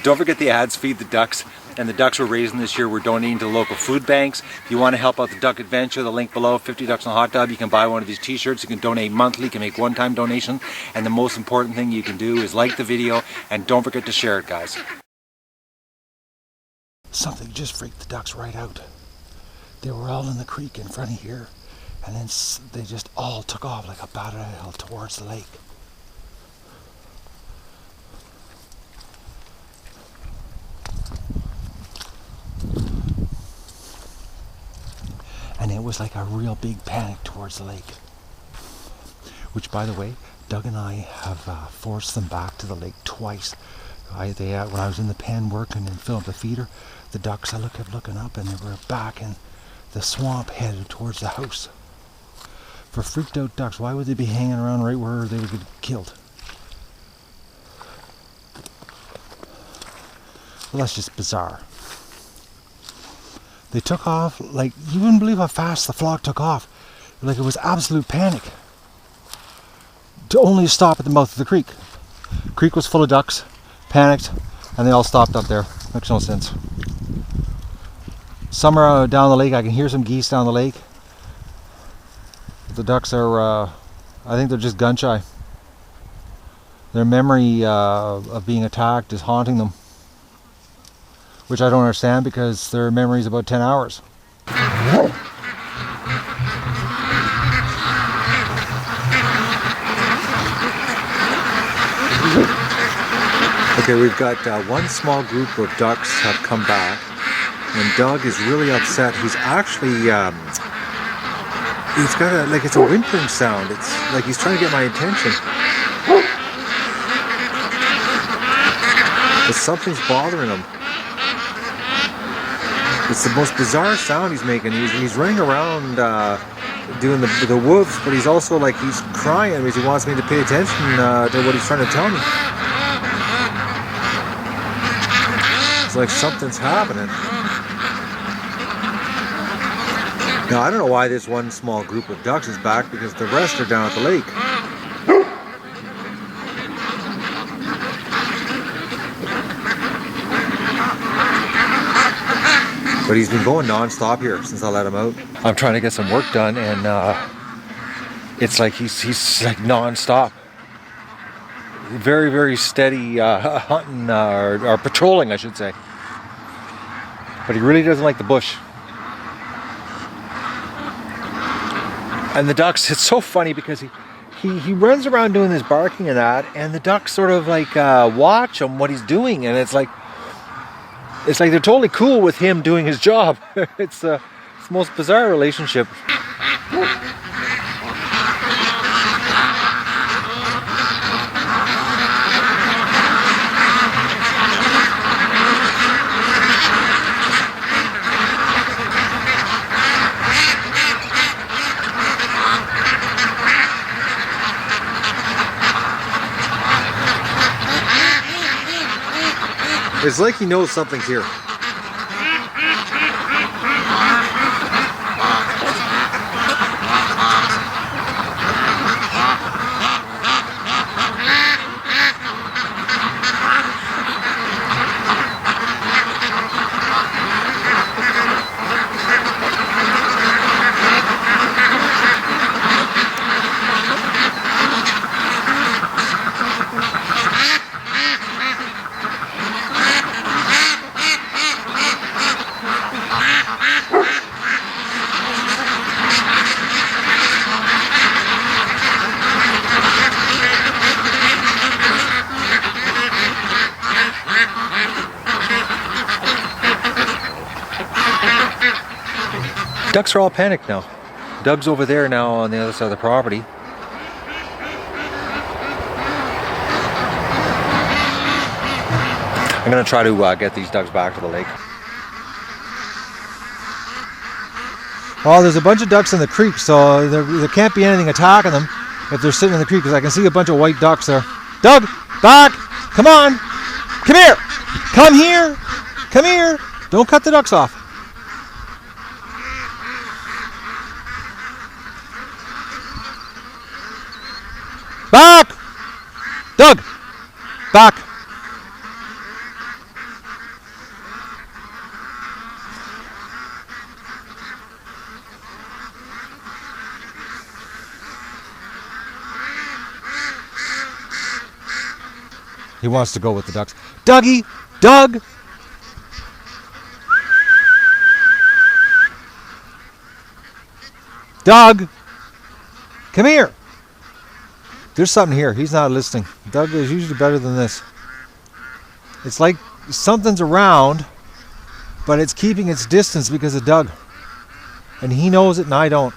Don't forget the ads feed the ducks, and the ducks we're raising this year we're donating to local food banks. If you want to help out the duck adventure, the link below, 50 ducks in a hot tub. You can buy one of these t-shirts. You can donate monthly. You can make one-time donation, and the most important thing you can do is like the video, and don't forget to share it, guys. Something just freaked the ducks right out. They were all in the creek in front of here, and then they just all took off like a bat out of hell towards the lake. And it was like a real big panic towards the lake. Which, by the way, Doug and I have forced them back to the lake twice. When I was in the pen working and filmed the feeder, the ducks, I kept looking up and they were back in the swamp headed towards the house. For freaked out ducks, why would they be hanging around right where they would get killed? Well, that's just bizarre. They took off, like, you wouldn't believe how fast the flock took off. Like, it was absolute panic. To only stop at the mouth of the creek. The creek was full of ducks, panicked, and they all stopped up there. Makes no sense. Somewhere down the lake, I can hear some geese down the lake. The ducks are, I think they're just gun shy. Their memory of being attacked is haunting them. Which I don't understand because their memory is about 10 hours. Okay, we've got one small group of ducks have come back, and Doug is really upset. He's actually, he's got like it's a whimpering sound. It's like he's trying to get my attention. But something's bothering him. It's the most bizarre sound he's making. He's running around doing the whoops, but he's also like he's crying because he wants me to pay attention to what he's trying to tell me. It's like something's happening. Now I don't know why this one small group of ducks is back because the rest are down at the lake. But he's been going non-stop here since I let him out. I'm trying to get some work done, and it's like he's like non-stop. Very, very steady hunting, or patrolling, I should say. But he really doesn't like the bush. And the ducks, it's so funny because he runs around doing this barking and that, and the ducks sort of like watch him, what he's doing, and it's like they're totally cool with him doing his job. It's the most bizarre relationship. It's like he knows something's here. Ducks are all panicked now. Doug's over there now on the other side of the property. I'm going to try to get these ducks back to the lake. Well, there's a bunch of ducks in the creek, so there can't be anything attacking them if they're sitting in the creek, because I can see a bunch of white ducks there. Doug, back! Come on! Come here! Come here! Come here! Don't cut the ducks off. Back! Doug! Back! He wants to go with the ducks. Dougie! Doug! Doug! Come here! There's something here. He's not listening. Doug is usually better than this. It's like something's around, but it's keeping its distance because of Doug. And he knows it and I don't.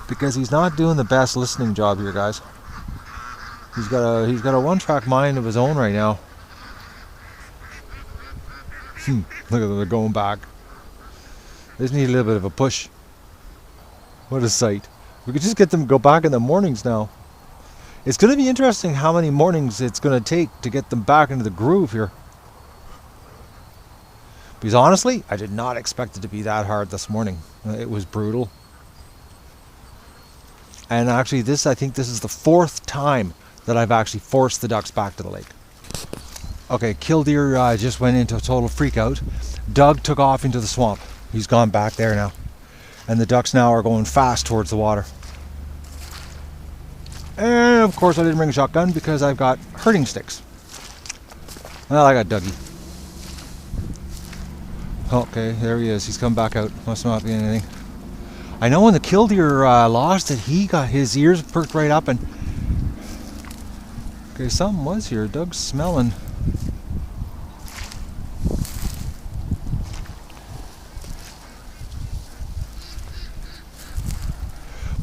Because he's not doing the best listening job here, guys. He's got a one-track mind of his own right now. Look at them, they're going back. They just need a little bit of a push. What a sight. We could just get them to go back in the mornings now. It's going to be interesting how many mornings it's going to take to get them back into the groove here. Because honestly, I did not expect it to be that hard this morning. It was brutal. And actually, I think this is the 4th time that I've actually forced the ducks back to the lake. Okay, Killdeer just went into a total freak out. Doug took off into the swamp. He's gone back there now. And the ducks now are going fast towards the water. And of course I didn't bring a shotgun because I've got herding sticks. Well, I got Dougie. Okay, there he is. He's come back out. Must not be anything. I know when the killdeer lost it, he got his ears perked right up and... Okay, something was here. Doug's smelling.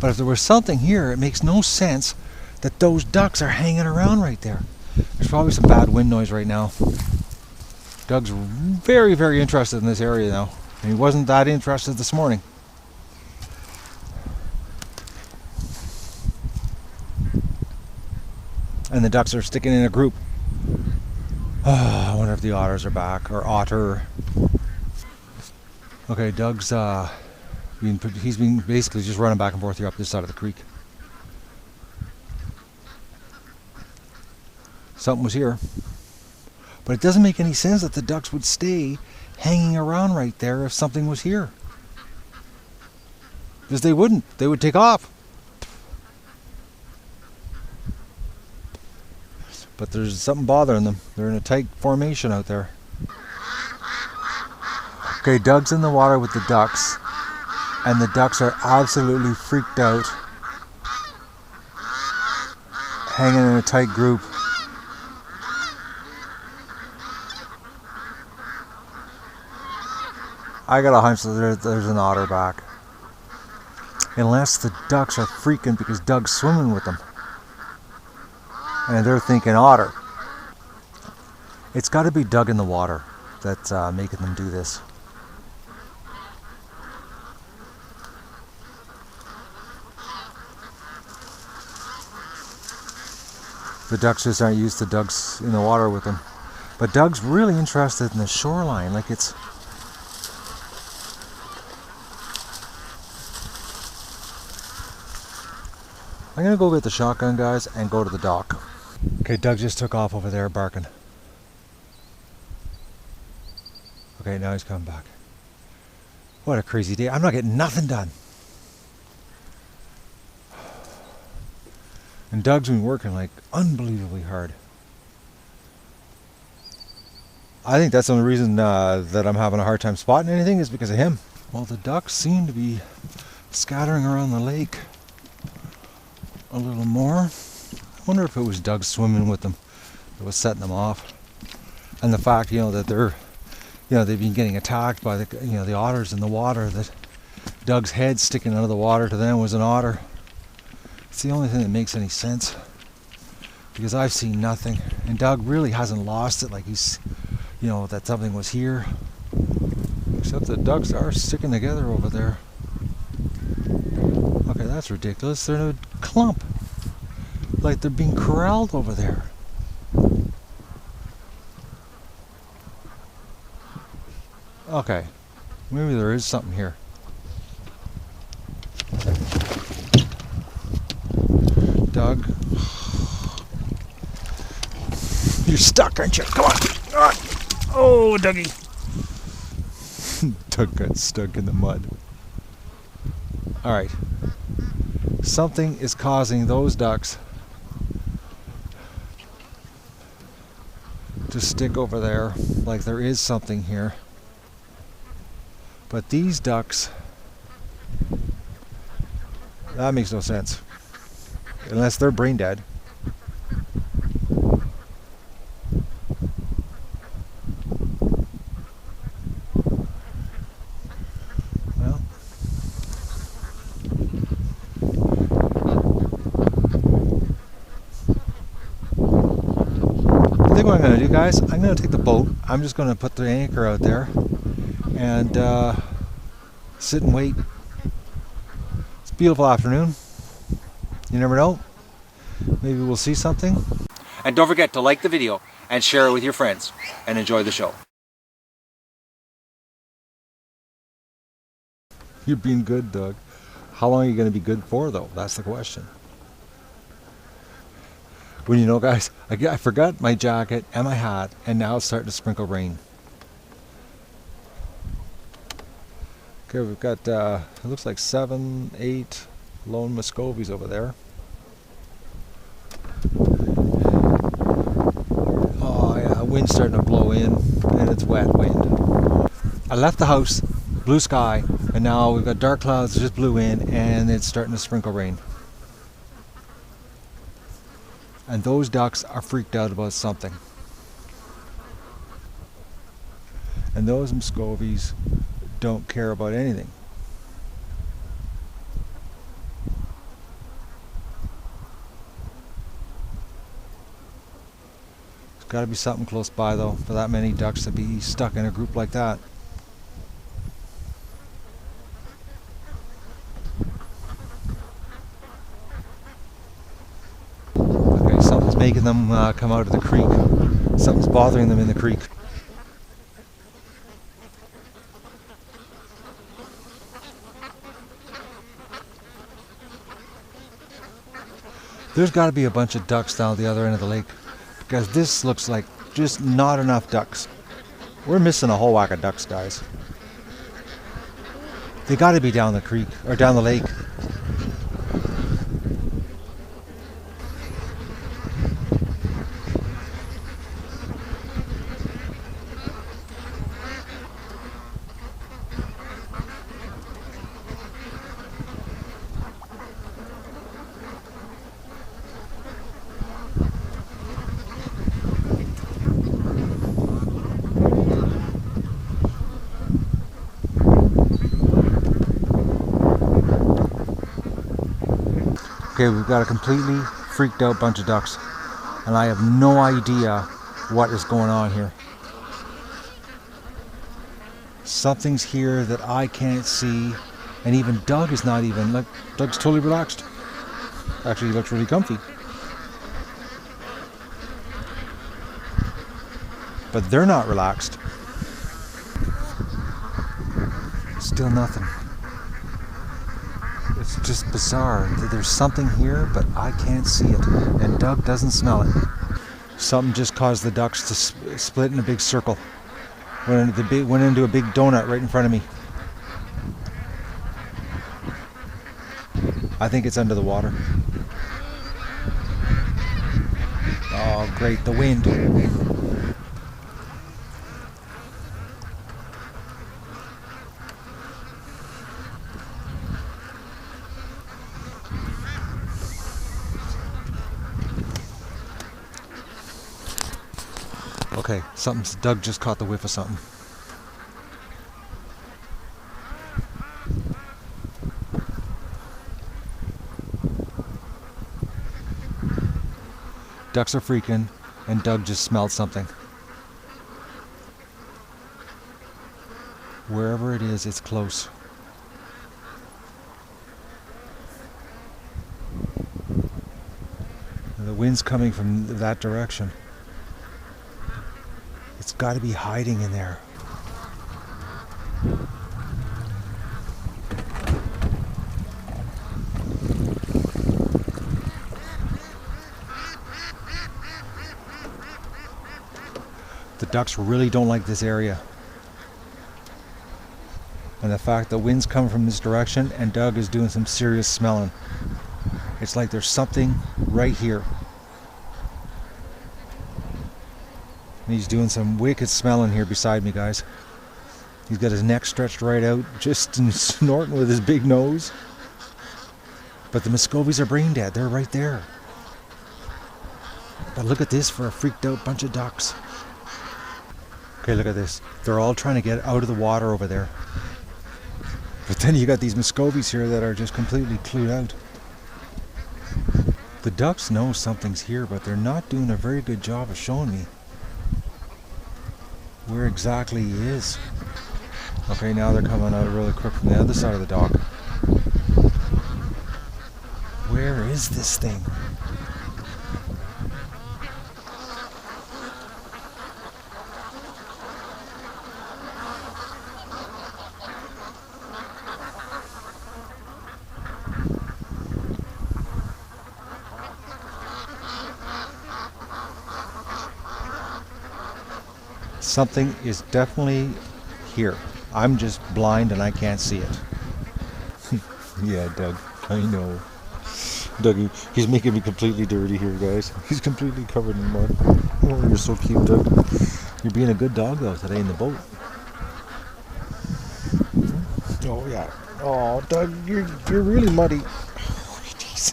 But if there was something here, it makes no sense that those ducks are hanging around right there. There's probably some bad wind noise right now. Doug's very, very interested in this area now. And he wasn't that interested this morning. And the ducks are sticking in a group. I wonder if the otters are back, or otter. Okay, Doug's he's been basically just running back and forth here up this side of the creek. Something was here. But it doesn't make any sense that the ducks would stay hanging around right there if something was here. Because they wouldn't. They would take off. But there's something bothering them. They're in a tight formation out there. Okay, Doug's in the water with the ducks. And the ducks are absolutely freaked out. Hanging in a tight group. I got a hunch that there's an otter back. Unless the ducks are freaking because Doug's swimming with them. And they're thinking otter. It's got to be Doug in the water that's making them do this. The ducks just aren't used to Doug's in the water with them. But Doug's really interested in the shoreline. Like it's... I'm going to go get the shotgun, guys, and go to the dock. Okay, Doug just took off over there barking. Okay, now he's coming back. What a crazy day. I'm not getting nothing done. And Doug's been working like unbelievably hard. I think that's the only reason that I'm having a hard time spotting anything is because of him. Well, the ducks seem to be scattering around the lake a little more. I wonder if it was Doug swimming with them that was setting them off. And the fact, that they're, they've been getting attacked by the otters in the water, that Doug's head sticking out of the water to them was an otter. It's the only thing that makes any sense. Because I've seen nothing. And Doug really hasn't lost it like he's, that something was here. Except the ducks are sticking together over there. Okay, that's ridiculous. They're in a clump. Like they're being corralled over there. Okay. Maybe there is something here. Doug. You're stuck, aren't you? Come on. Oh, Dougie. Doug got stuck in the mud. Alright. Something is causing those ducks to stick over there, like there is something here. But these ducks, that makes no sense. Unless they're brain dead. Well, I think what I'm going to do, guys, I'm going to take the boat. I'm just going to put the anchor out there and sit and wait. It's a beautiful afternoon. You never know. Maybe we'll see something. And don't forget to like the video and share it with your friends and enjoy the show. You're being good, Doug. How long are you going to be good for, though? That's the question. Well, you know, guys, I forgot my jacket and my hat, and now it's starting to sprinkle rain. Okay, we've got, it looks like 7, 8 lone Muscovies over there. Oh yeah, wind's starting to blow in, and it's wet wind. I left the house, blue sky, and now we've got dark clouds that just blew in, and it's starting to sprinkle rain. And those ducks are freaked out about something. And those Muscovies don't care about anything. There's got to be something close by, though, for that many ducks to be stuck in a group like that. Okay, something's making them come out of the creek. Something's bothering them in the creek. There's got to be a bunch of ducks down the other end of the lake, because this looks like just not enough ducks. We're missing a whole whack of ducks, guys. They got to be down the creek, or down the lake. Okay, we've got a completely freaked out bunch of ducks, and I have no idea what is going on here. Something's here that I can't see, and even Doug is not even, like, Doug's totally relaxed. Actually, he looks really comfy. But they're not relaxed. Still nothing. It's just bizarre. There's something here, but I can't see it, and Doug doesn't smell it. Something just caused the ducks to split in a big circle. Went into a big donut right in front of me. I think it's under the water. Oh, great, the wind. Okay, Doug just caught the whiff of something. Ducks are freaking, and Doug just smelled something. Wherever it is, it's close. And the wind's coming from that direction. It's got to be hiding in there. ducks really don't like this area. And the fact the wind's coming from this direction and Doug is doing some serious smelling. It's like there's something right here. And he's doing some wicked smelling here beside me, guys. He's got his neck stretched right out, just snorting with his big nose. But the Muscovies are brain dead. They're right there. But look at this for a freaked out bunch of ducks. Okay, look at this. They're all trying to get out of the water over there. But then you got these Muscovies here that are just completely clued out. The ducks know something's here, but they're not doing a very good job of showing me where exactly he is. Okay, now they're coming out really quick from the other side of the dock. Where is this thing? Something is definitely here. I'm just blind and I can't see it. Yeah, Doug, I know. Dougie, he's making me completely dirty here, guys. He's completely covered in mud. Oh, you're so cute, Doug. You're being a good dog, though, today in the boat. Oh, yeah. Oh, Doug, you're really muddy. Oh, jeez.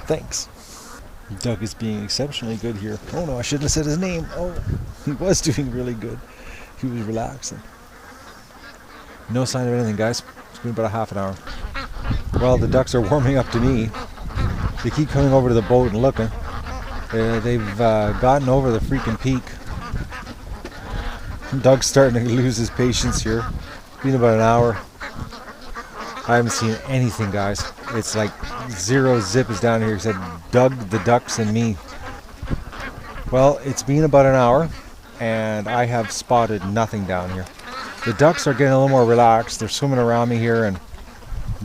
Thanks. Doug is being exceptionally good here. Oh, no, I shouldn't have said his name. Oh, he was doing really good. He was relaxing. No sign of anything, guys. It's been about a half an hour. Well, the ducks are warming up to me. They keep coming over to the boat and looking. They've gotten over the freaking peak. Doug's starting to lose his patience here. It's been about an hour. I haven't seen anything, guys. It's like zero zip is down here except Doug, the ducks, and me. Well, it's been about an hour, and I have spotted nothing down here. The ducks are getting a little more relaxed. They're swimming around me here, and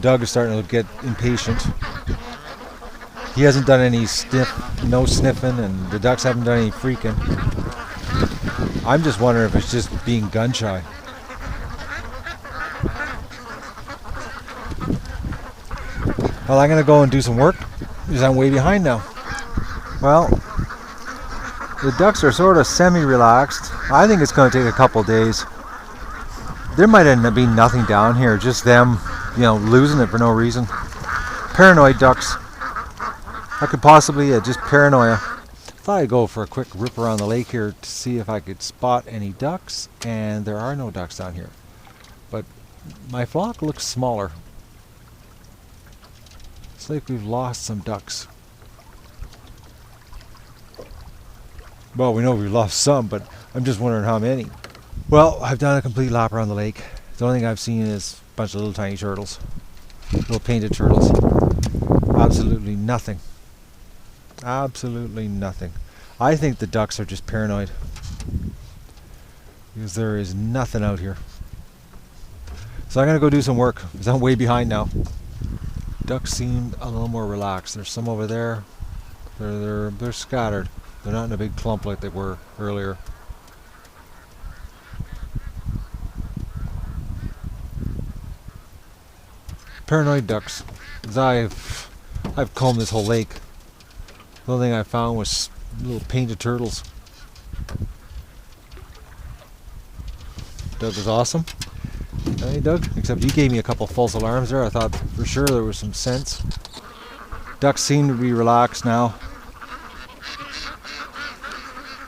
Doug is starting to get impatient. He hasn't done any no sniffing, and the ducks haven't done any freaking. I'm just wondering if it's just being gun shy. Well, I'm going to go and do some work because I'm way behind now. Well, the ducks are sort of semi-relaxed. I think it's going to take a couple days. There might end up being nothing down here, just them, losing it for no reason. Paranoid ducks. I could possibly just paranoia. Thought I'd go for a quick rip around the lake here to see if I could spot any ducks, and there are no ducks down here. But my flock looks smaller. It's like we've lost some ducks. Well, we know we've lost some, but I'm just wondering how many. Well, I've done a complete lap around the lake. The only thing I've seen is a bunch of little tiny turtles. Little painted turtles. Absolutely nothing. Absolutely nothing. I think the ducks are just paranoid. Because there is nothing out here. So I'm going to go do some work, because I'm way behind now. Ducks seem a little more relaxed. There's some over there. They're scattered. They're not in a big clump like they were earlier. Paranoid ducks. As I've combed this whole lake. The only thing I found was little painted turtles. Doug is awesome. Hey, Doug. Except you gave me a couple false alarms there. I thought for sure there was some sense. Ducks seem to be relaxed now.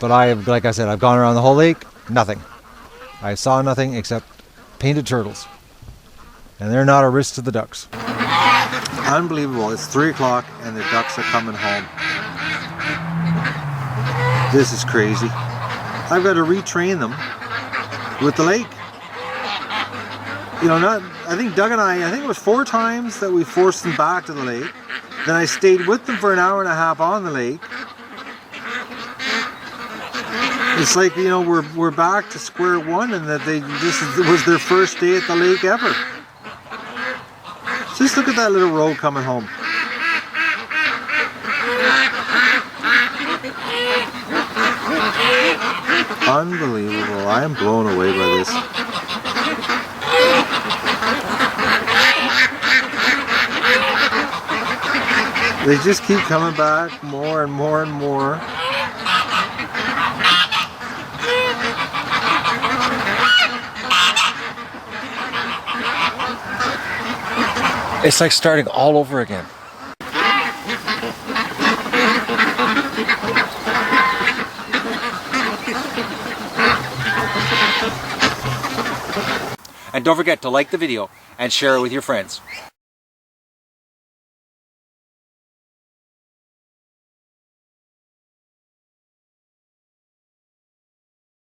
But like I said, I've gone around the whole lake. Nothing. I saw nothing except painted turtles. And they're not a risk to the ducks. Unbelievable. It's 3 o'clock and the ducks are coming home. This is crazy. I've got to retrain them with the lake. I think Doug and I think it was 4 times that we forced them back to the lake. Then I stayed with them for an hour and a half on the lake. It's like, we're back to square one, and that this was their first day at the lake ever. Just look at that little row coming home. Unbelievable. I am blown away by this. They just keep coming back more and more and more. It's like starting all over again. And don't forget to like the video and share it with your friends.